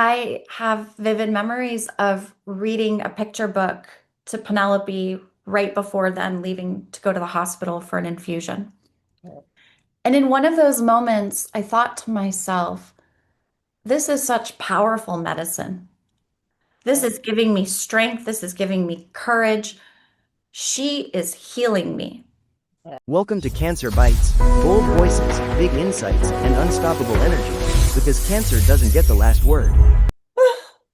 I have vivid memories of reading a picture book to Penelope right before then leaving to go to the hospital for an infusion. And in one of those moments, I thought to myself, this is such powerful medicine. This is giving me strength. This is giving me courage. She is healing me. Welcome to Cancer Bites, bold voices, big insights, and unstoppable energy, because cancer doesn't get the last word.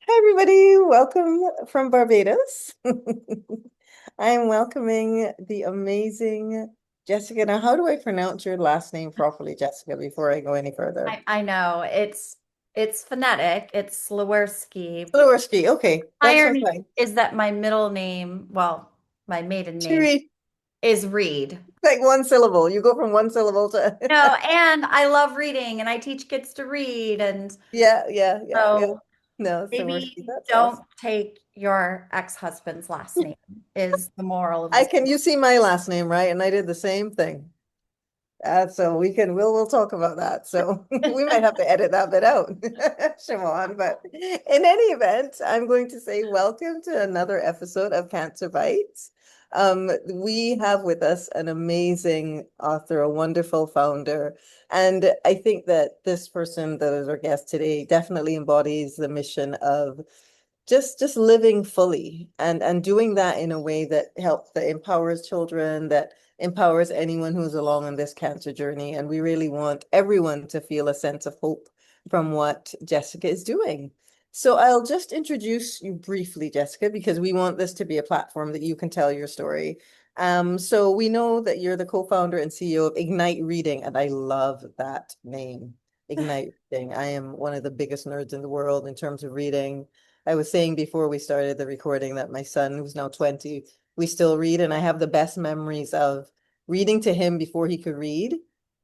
Hi, everybody. Welcome from Barbados. I'm welcoming the amazing Jessica. Now, how do I pronounce your last name properly, Jessica, before I go any further? I know it's phonetic. It's Sliwerski. Sliwerski. Okay, that's Irony fine. is that my middle name, well, my maiden name Cheery, is Reed. like one syllable. You go from one syllable to No, and I love reading and I teach kids to read. And yeah. so No, Sliwerski. maybe That's don't awesome. take your ex-husband's last name is the moral of I this. can. You see my last name, right? And I did the same thing. So we'll talk about that. So we might have to edit that bit out, Siobhan. But in any event, I'm going to say welcome to another episode of Cancer Bites. We have with us an amazing author, a wonderful founder, and I think that this person that is our guest today definitely embodies the mission of just living fully and doing that in a way that helps that empowers children, that empowers anyone who's along on this cancer journey. And we really want everyone to feel a sense of hope from what Jessica is doing. So I'll just introduce you briefly, Jessica, because we want this to be a platform that you can tell your story. So we know that you're the co-founder and CEO of Ignite Reading, and I love that name, Ignite Reading. I am one of the biggest nerds in the world in terms of reading. I was saying before we started the recording that my son, who's now 20, we still read, and I have the best memories of reading to him before he could read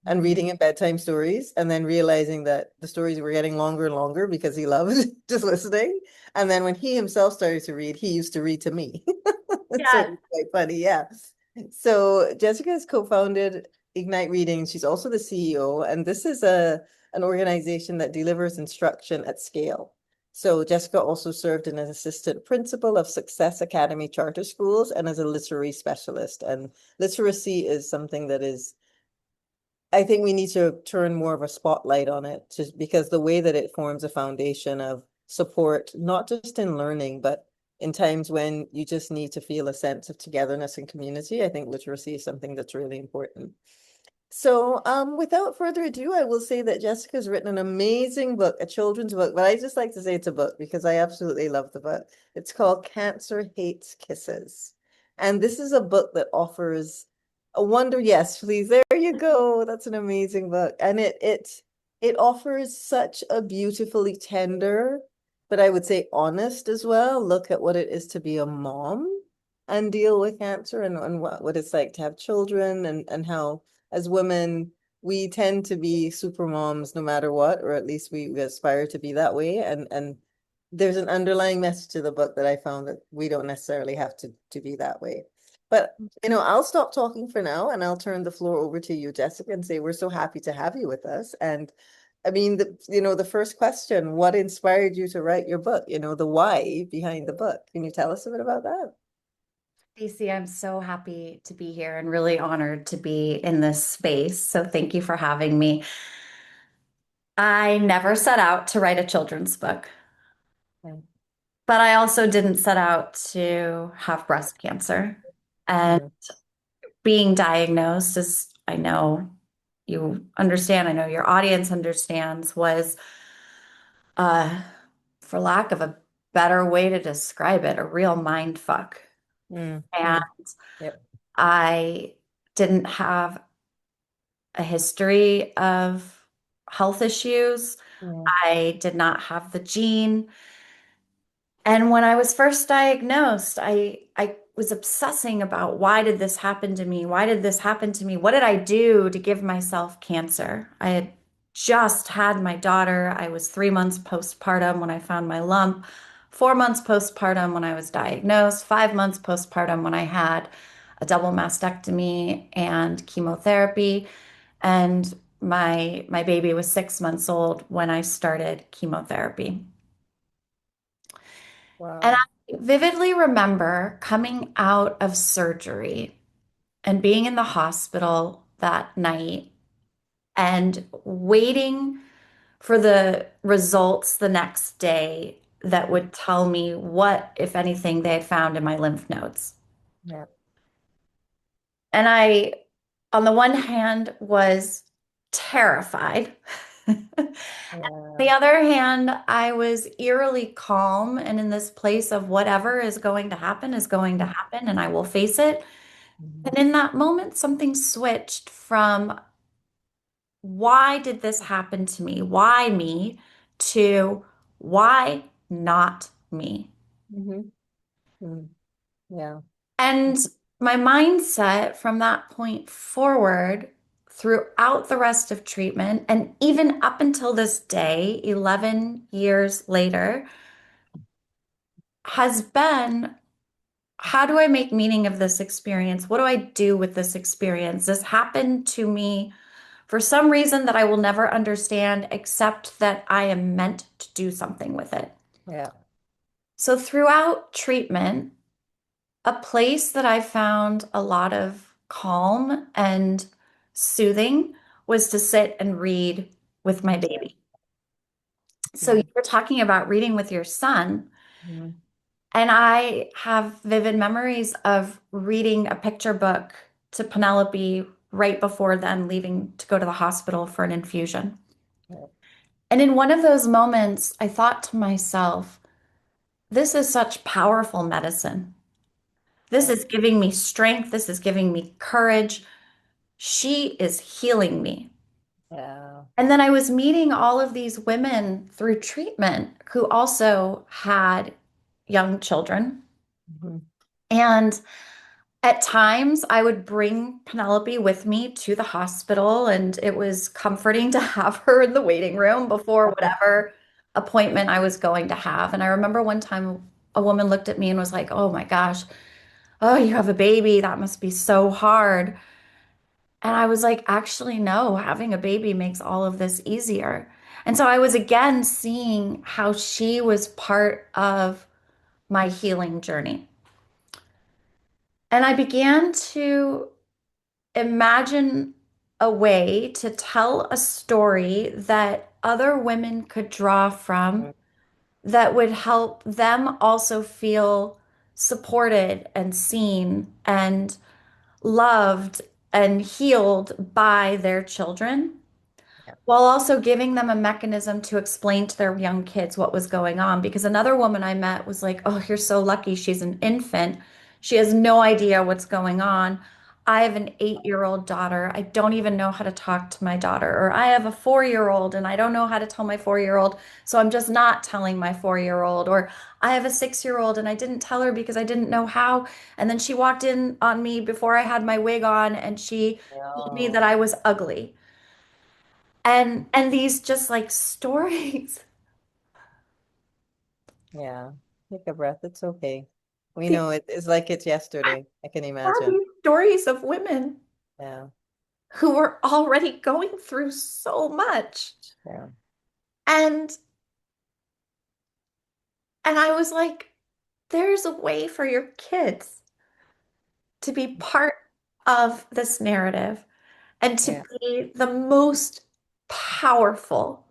and reading him bedtime stories, and then realizing that the stories were getting longer and longer because he loved just listening. And then when he himself started to read, he used to read to me. So Yes. it's quite funny, yeah. So Jessica has co-founded Ignite Reading. She's also the CEO, and this is an organization that delivers instruction at scale. So Jessica also served as an assistant principal of Success Academy Charter Schools and as a literary specialist. And literacy is something that is, I think we need to turn more of a spotlight on it, just because the way that it forms a foundation of support, not just in learning, but in times when you just need to feel a sense of togetherness and community. I think literacy is something that's really important. So, without further ado, I will say that Jessica's written an amazing book, a children's book, but I just like to say it's a book because I absolutely love the book. It's called Cancer Hates Kisses. And this is a book that offers a wonder, yes, please. There you go. That's an amazing book. And it offers such a beautifully tender, but I would say honest as well, look at what it is to be a mom and deal with cancer and what it's like to have children and how as women, we tend to be super moms no matter what, or at least we aspire to be that way. And there's an underlying message to the book that I found that we don't necessarily have to be that way. But I'll stop talking for now and I'll turn the floor over to you, Jessica, and say we're so happy to have you with us. And I mean, the first question, what inspired you to write your book? The why behind the book. Can you tell us a bit about that? Stacey, I'm so happy to be here and really honored to be in this space. So thank you for having me. I never set out to write a children's book, Mm, but I also didn't set out to have breast cancer. And mm, being diagnosed, as I know you understand, I know your audience understands, was, uh, for lack of a better way to describe it, a real mind fuck. mm, And mm. Yep. I didn't have a history of health issues. Mm, I did not have the gene. And when I was first diagnosed, I was obsessing about why did this happen to me? Why did this happen to me? What did I do to give myself cancer? I had just had my daughter. I was 3 months postpartum when I found my lump, 4 months postpartum when I was diagnosed, 5 months postpartum when I had a double mastectomy and chemotherapy. And my baby was 6 months old when I started chemotherapy. And Wow. I vividly remember coming out of surgery and being in the hospital that night and waiting for the results the next day that would tell me what, if anything, they had found in my lymph nodes. Yeah. And I, on the one hand, was terrified. The Yeah. other hand, I was eerily calm and in this place of whatever is going to happen is going to happen, and I will face it. Mhm. And in that moment, something switched from why did this happen to me? Why me? To why not me? Mhm. Mm. Yeah. And my mindset from that point forward throughout the rest of treatment, and even up until this day, 11 years later, has been how do I make meaning of this experience? What do I do with this experience? This happened to me for some reason that I will never understand, except that I am meant to do something with it. Yeah. So, throughout treatment, a place that I found a lot of calm and soothing was to sit and read with my Yeah. baby. So, you Mm. were talking about reading with your son. Mhm. And I have vivid memories of reading a picture book to Penelope right before then leaving to go to the hospital for an infusion. Yeah. And in one of those moments, I thought to myself, this is such powerful medicine. This Yeah. is giving me strength. This is giving me courage. She is healing me. Yeah. And then I was meeting all of these women through treatment who also had young children. Mhm. And at times, I would bring Penelope with me to the hospital, and it was comforting to have her in the waiting room before whatever appointment I was going to have. And I remember one time a woman looked at me and was like, "Oh my gosh, oh, you have a baby. That must be so hard." And I was like, "Actually, no, having a baby makes all of this easier." And so I was again seeing how she was part of my healing journey. And I began to imagine a way to tell a story that other women could draw from Mhm. that would help them also feel supported and seen and loved and healed by their children, Yeah. while also giving them a mechanism to explain to their young kids what was going on. Because another woman I met was like, "Oh, you're so lucky. She's an infant. She has no idea what's going on. I have an 8-year-old daughter. I don't even know how to talk to my daughter. Or I have a 4-year-old and I don't know how to tell my 4-year-old. So I'm just not telling my 4-year-old. Or I have a 6-year-old and I didn't tell her because I didn't know how. And then she walked in on me before I had my wig on and she told me Yeah. that I was ugly." And these just like stories. Yeah. Take a breath. It's okay. We These know it's like it's yesterday. I can are imagine. these stories of women Yeah. who were already going through so much. Yeah. And and I was like, there's a way for your kids to be part of this narrative and to Yeah. be the most powerful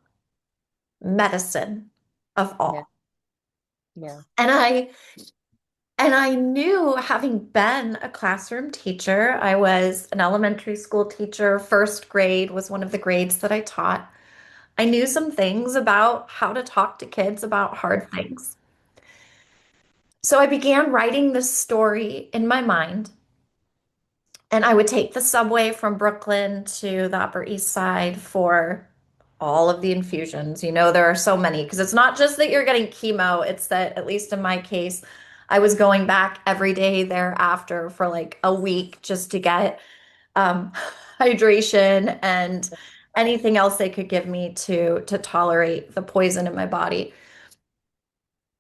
medicine of Yeah. all. Yeah. And I knew, having been a classroom teacher, I was an elementary school teacher. First grade was one of the grades that I taught. I knew some things about how to talk to kids about Yeah. hard things. So I began writing this story in my mind, and I would take the subway from Brooklyn to the Upper East Side for all of the infusions. You know, there are so many because it's not just that you're getting chemo, it's that, at least in my case, I was going back every day thereafter for like a week just to get um, hydration and anything else they could give me to tolerate the poison in my body.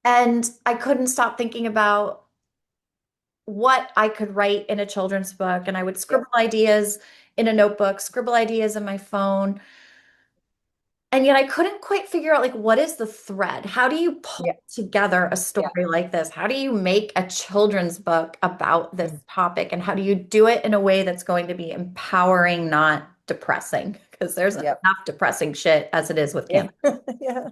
And I couldn't stop thinking about what I could write in a children's book. And I would Yeah. scribble ideas in a notebook, scribble ideas in my phone. And yet I couldn't quite figure out like what is the thread? How do you Yeah. pull together a Yeah. story like this? How do you make a children's book about this Mm. topic? And how do you do it in a way that's going to be empowering, not depressing? Because there's Yep. enough depressing shit as it is with Yeah. cancer. Yeah.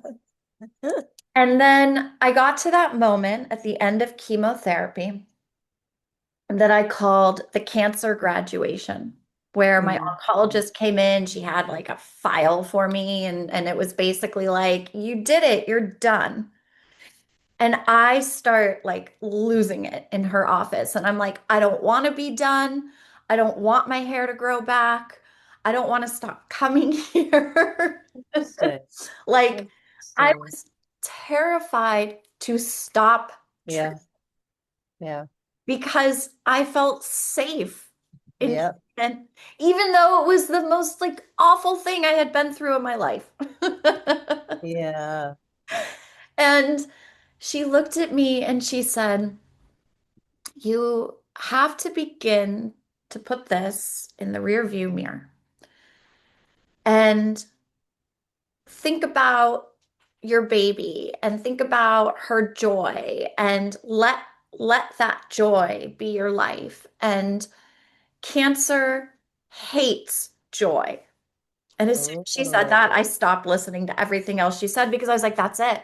And then I got to that moment at the end of chemotherapy that I called the cancer graduation, where my Mm. oncologist came in. She had like a file for me, and it was basically like, you did it, you're done. And I start like losing it in her office. And I'm like, I don't want to be done. I don't want my hair to grow back. I don't want to stop coming here. Interesting. Like, I Interesting. was terrified to stop Yeah. Yeah. because I felt safe in Yeah. treatment, even though it was the most like awful thing I had been through in my life. Yeah. And she looked at me and she said, you have to begin to put this in the rear view mirror and think about your baby and think about her joy and let that joy be your life. And cancer hates joy. And as soon as she said Oh. that, I stopped listening to everything else she said because I was like, that's it.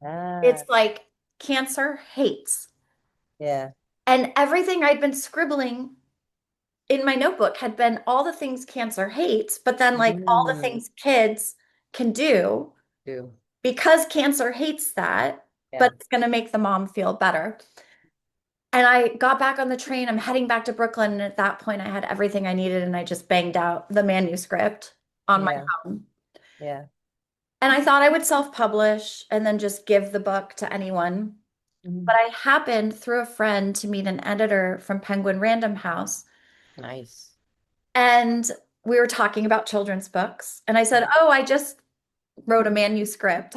It's Ah. like cancer hates. Yeah. And everything I'd been scribbling in my notebook had been all the things cancer hates, but then like all the Mm. things kids can do Do. because cancer hates that, but Yeah. it's going to make the mom feel better. And I got back on the train. I'm heading back to Brooklyn. And at that point, I had everything I needed, and I just banged out the manuscript on my Yeah. phone. Yeah. And I thought I would self-publish and then just give the book to anyone. But Mm. I happened through a friend to meet an editor from Penguin Random House. Nice. And we were talking about children's books. And I said, Mm. oh, I just wrote a manuscript.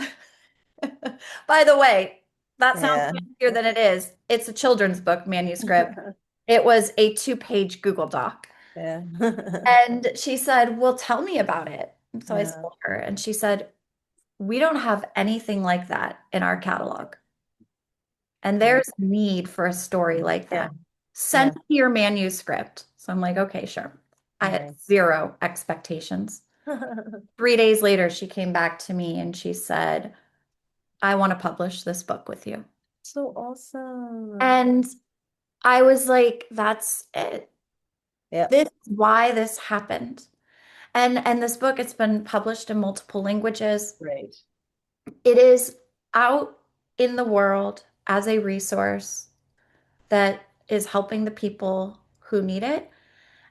By the way, that sounds Yeah. fancier than it is. It's a children's book manuscript. It was a two-page Google Doc. Yeah. And she said, well, tell me about it. And so I Yeah. told her, and she said, we don't have anything like that in our catalog. And Mm. there's need for a story like Yeah. that. Send Yeah. me your manuscript. So I'm like, okay, sure. I had Nice. zero expectations. 3 days later, she came back to me and she said, I want to publish this book with you. So awesome. And I was like, that's it. Yep. This is why this happened. And this book, it's been published in multiple languages. Great. It is out in the world as a resource that is helping the people who need it.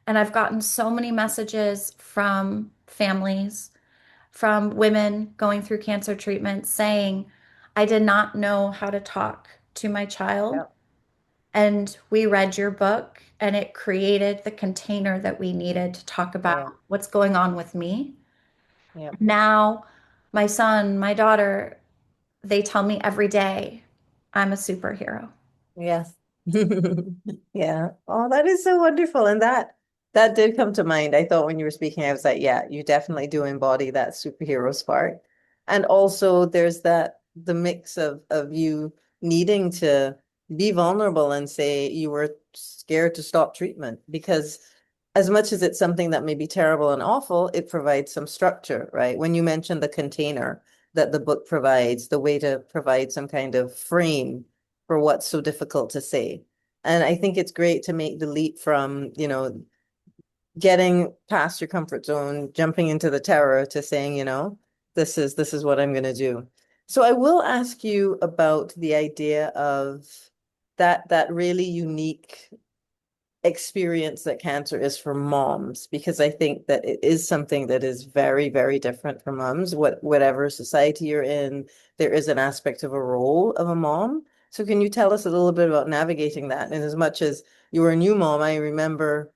And I've gotten so many messages from families, from women going through cancer treatment saying, I did not know how to talk to my child. Yep. And we read your book, and it created the container that we needed to talk about Yeah. what's going on with me. Yep. Now, my son, my daughter, they tell me every day, I'm a superhero. Yes. Yeah. Oh, that is so wonderful. And that did come to mind. I thought when you were speaking, I was like, yeah, you definitely do embody that superhero spark. And also there's that the mix of you needing to be vulnerable and say you were scared to stop treatment because as much as it's something that may be terrible and awful, it provides some structure, right? When you mentioned the container that the book provides, the way to provide some kind of frame for what's so difficult to say. And I think it's great to make the leap from, getting past your comfort zone, jumping into the terror to saying, this is what I'm going to do. So I will ask you about the idea of that really unique experience that cancer is for moms, because I think that it is something that is very, very different for moms. Whatever society you're in, there is an aspect of a role of a mom. So can you tell us a little bit about navigating that? And as much as you were a new mom, I remember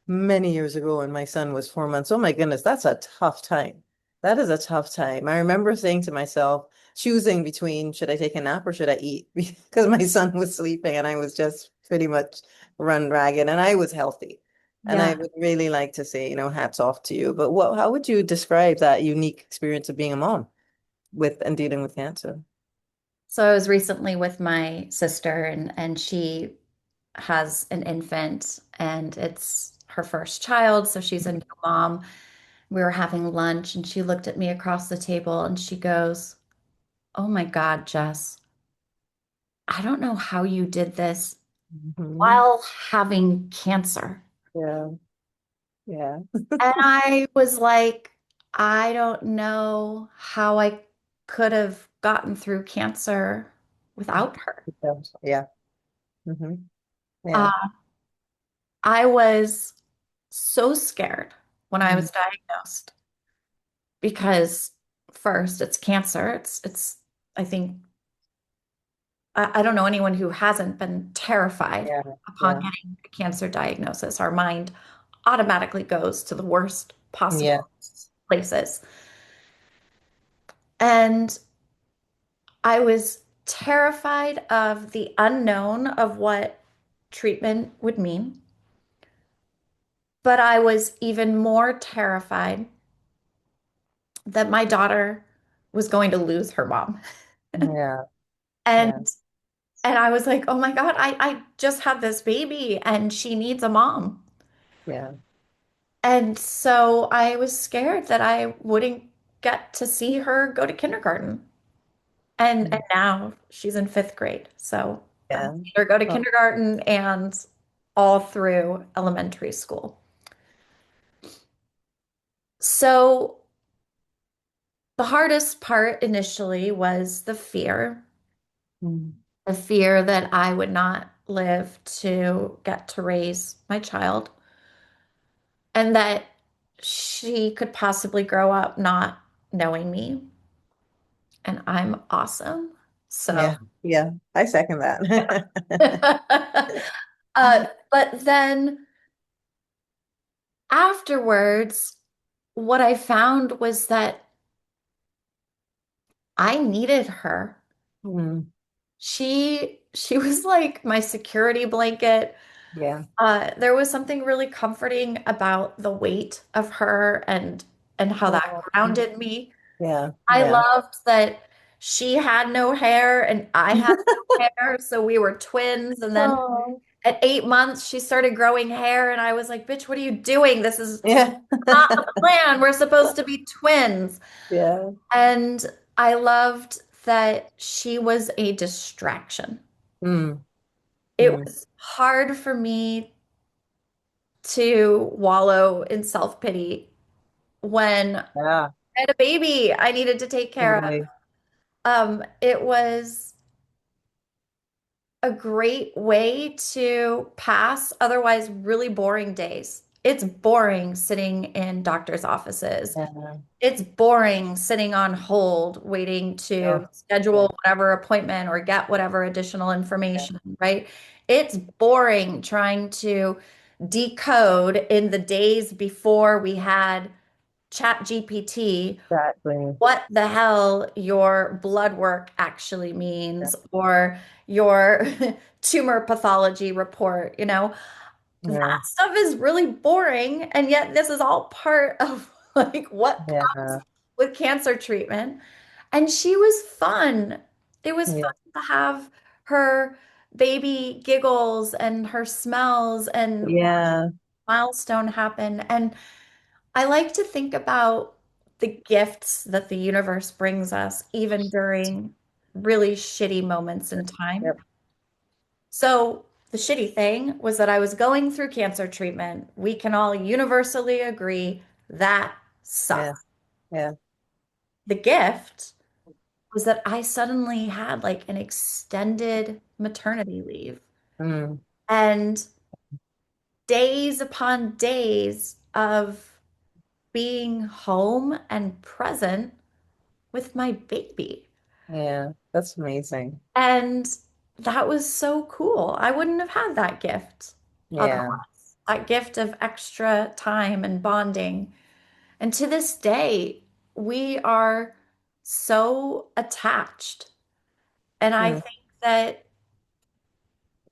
many years ago when my son was 4 months. Oh my goodness, that's a tough time. That is a tough time. I remember saying to myself, choosing between should I take a nap or should I eat? Because my son was sleeping and I was just pretty much run ragged and I was healthy. And I Yeah. would really like to say, hats off to you. But how would you describe that unique experience of being a mom with and dealing with cancer? So I was recently with my sister and she has an infant and it's her first child, so she's a new mom. We were having lunch and she looked at me across the table and she goes, "Oh my God, Jess, I don't know how you did this Mhm. while having cancer." Yeah, yeah. And I was like, I don't know how I could have gotten through cancer without her. Yeah. Hmm. Yeah. Uh, I was so scared when I Mm. was diagnosed because first, it's cancer. It's I think I don't know anyone who hasn't been terrified Yeah. upon Yeah. getting a cancer diagnosis. Our mind automatically goes to the worst Yeah. possible places. And I was terrified of the unknown of what treatment would mean, but I was even more terrified that my daughter was going to lose her mom. Yeah. And Yeah. and I was like, "Oh my God, I just had this baby and she needs a mom." Yeah. And so I was scared that I wouldn't get to see her go to kindergarten. And Mm. now she's in fifth grade. So I've Yeah. seen her go to Oh. kindergarten and all through elementary school. So the hardest part initially was Mm. the fear that I would not live to get to raise my child and that she could possibly grow up not knowing me. And I'm awesome. So, Yeah. Yeah. I second that. but then afterwards, what I found was that I needed her. Mm. She was like my security blanket. Yeah. There was something really comforting about the weight of her and how that Oh. grounded me. Yeah. I Yeah. loved that she had no hair and I had no hair, so we were twins. And then Oh. at 8 months, she started growing hair, and I was like, "Bitch, what are you doing? This is Yeah. not the plan. We're supposed to be twins." Yeah. And I loved that she was a distraction. Mm. It Mm. was hard for me to wallow in self-pity when I Yeah. had a baby I needed to take care of. Totally. It was a great way to pass otherwise really boring days. It's boring sitting in doctor's offices. Yeah. It's boring sitting on hold, waiting to Oh. Yeah. schedule whatever appointment or get whatever additional information, right? It's boring trying to decode in the days before we had Chat GPT Exactly. what the hell your blood work actually Yeah. means or your tumor pathology report, Yeah. that stuff is really boring. And yet this is all part of like what comes Yeah. with cancer treatment. And she was fun. It was Yeah. fun to have her baby giggles and her smells and Yeah. milestone happen. And I like to think about the gifts that the universe brings us, even during really shitty moments in time. Yep. So, the shitty thing was that I was going through cancer treatment. We can all universally agree that Yeah. sucks. Yeah. The gift was that I suddenly had like an extended maternity leave Mm. and days upon days of being home and present with my baby. Yeah. That's amazing. And that was so cool. I wouldn't have had that gift Yeah. otherwise. That gift of extra time and bonding. And to this day, we are so attached. And I Mm. think that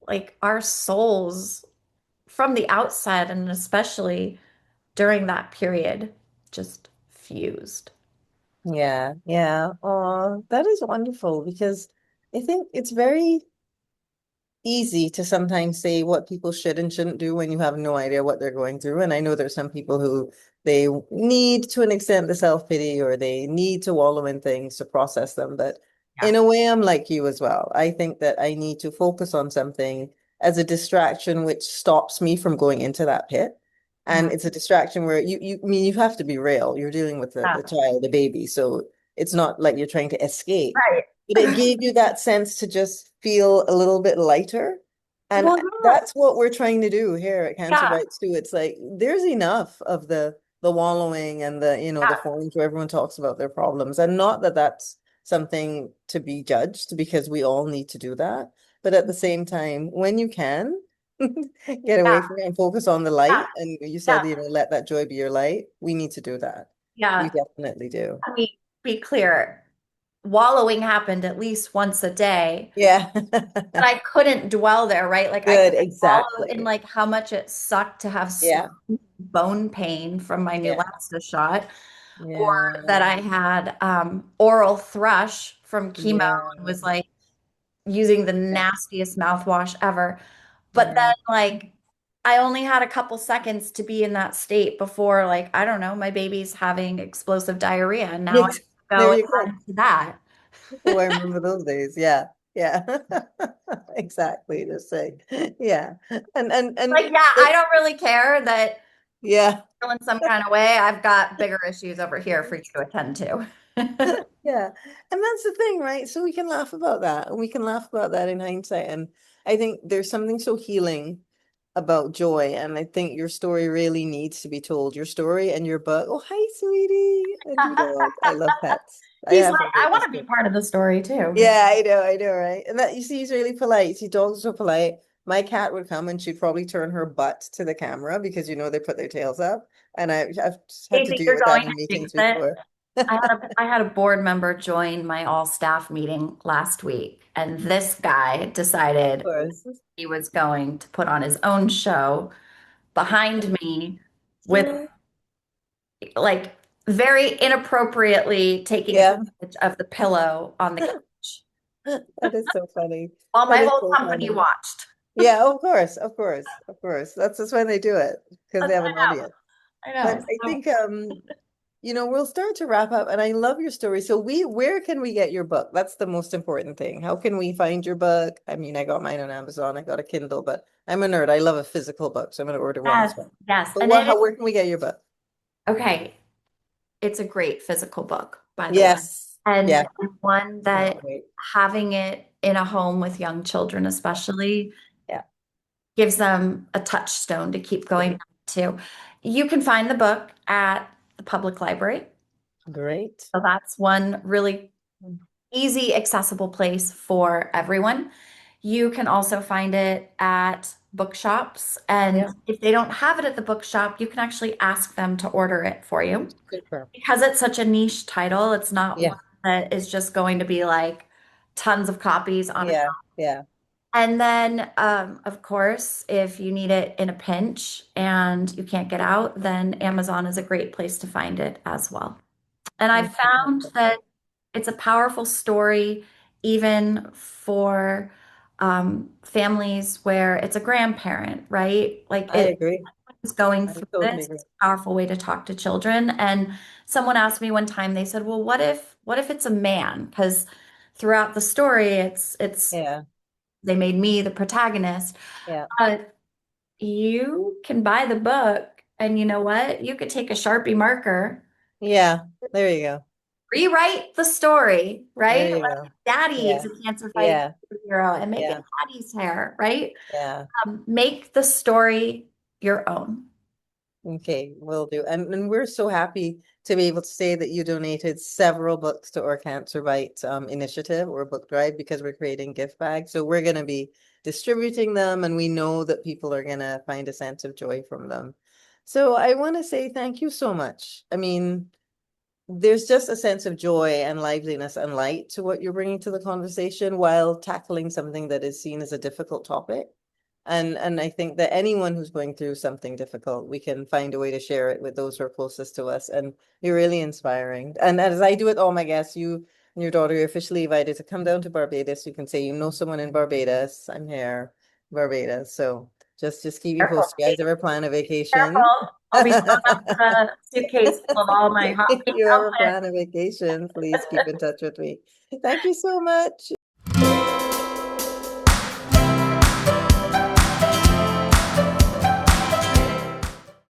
like our souls from the outset, and especially during that period, just fused. Yeah, yeah. Oh, that is wonderful because I think it's very easy to sometimes say what people should and shouldn't do when you have no idea what they're going through. And I know there's some people who they need to an extent the self-pity or they need to wallow in things to process them. But Yeah. in a way, I'm like you as well. I think that I need to focus on something as a distraction which stops me from going into that pit. Mhm. And it's a distraction where I mean, you have to be real. You're dealing with Yeah. the child, the baby. So it's not like you're trying to escape. Right. But it gave you that sense to just feel a little bit lighter. And Well, that's what we're trying to do here at Cancer yeah, Bites too. It's like there's enough of the wallowing and the, the yeah, forums where everyone talks about their problems. And not that that's something to be judged because we all need to do that. But at the same time, when you can get yeah, away from it and focus on the yeah, light, and you yeah, said, let that joy be your light, we need to do that. We yeah. definitely do. Let me be clear. Wallowing happened at least once a day, Yeah. but I couldn't dwell there, right? Like I Good, could wallow in exactly. like how much it sucked to have Yeah. bone pain from my Yeah. Neulasta shot, or Yeah. that I had oral thrush from chemo Yeah. and was like using the Yeah. nastiest mouthwash ever. But Yeah. then, like, I only had a couple seconds to be in that state before, like, I don't know, my baby's having explosive diarrhea, and now I have to There go you go. attend to that. Oh, I remember those days. Yeah. Yeah. Exactly. Just say, yeah. And Like, yeah, I don't really care that yeah. you're in some kind of way. I've got bigger issues over here for you to attend to. Yeah. And that's the thing, right? So we can laugh about that. And we can laugh about that in hindsight. And I think there's something so healing about joy. And I think your story really needs to be told. Your story and your book. Oh, hi, sweetie. And you dog. I love pets. I He's have like, a I baby want to be too. part of the story too. Yeah, I know, right? And that you see, he's really polite. See, dogs are so polite. My cat would come and she'd probably turn her butt to the camera because they put their tails up. And I've just had to Casey, deal you're with going that to in meetings jinx it. before. Of I had a board member join my all staff meeting last week, and this guy decided course. he was going to put on his own show behind me with like very inappropriately taking Yeah, advantage of the pillow on the couch that is so funny. while my That is whole so company funny. watched. Yeah, of course, of course, of course. That's when they do it because they That's have an audience. I But know. I So think we'll start to wrap up and I love your story. So where can we get your book? That's the most important thing. How can we find your book? I mean, I got mine on Amazon, I got a Kindle, but I'm a nerd. I love a physical book, so I'm gonna order one yes, as well. yes. But And it is where can we get your book? okay. It's a great physical book, by the way. Yes. And Yeah. one that Cannot wait. having it in a home with young children, especially, Yeah. gives them a touchstone to keep going Great. back to. You can find the book at the public library. Great. So that's one really easy, accessible place for everyone. You can also find it at bookshops. And Yeah. if they don't have it at the bookshop, you can actually ask them to order it for you. Super. Because it's such a niche title, it's not Yeah. one that is just going to be like tons of copies on a shelf. Yeah. Yeah. And then, of course, if you need it in a pinch and you can't get out, then Amazon is a great place to find it as well. And I've found that it's a powerful story, even for families where it's a grandparent, right? Like I it agree. is going I through totally this. agree. It's a powerful way to talk to children. And someone asked me one time, they said, "Well, what if it's a man?" Because throughout the story, it's Yeah. they made me the protagonist. Yeah. But you can buy the book, and you know what? You could take a Sharpie marker, Yeah. There you go. rewrite the story, There right? you Like go. Daddy is Yeah. a cancer fighting Yeah. hero, and make it Yeah. Daddy's hair, right? Yeah. Make the story your own. Okay, will do. And we're so happy to be able to say that you donated several books to our Cancer Bites initiative or book drive because we're creating gift bags. So we're going to be distributing them and we know that people are going to find a sense of joy from them. So I want to say thank you so much. I mean, there's just a sense of joy and liveliness and light to what you're bringing to the conversation while tackling something that is seen as a difficult topic. And I think that anyone who's going through something difficult, we can find a way to share it with those who are closest to us. And you're really inspiring. And as I do with all my guests, you and your daughter are officially invited to come down to Barbados. You can say you know someone in Barbados. I'm here, Barbados. So just keep me Careful, posted. You guys ever plan a vacation? careful. I'll be filling up the suitcase full of all my hot If pink you ever outfits. plan a vacation, please keep in touch with me. Thank you so much.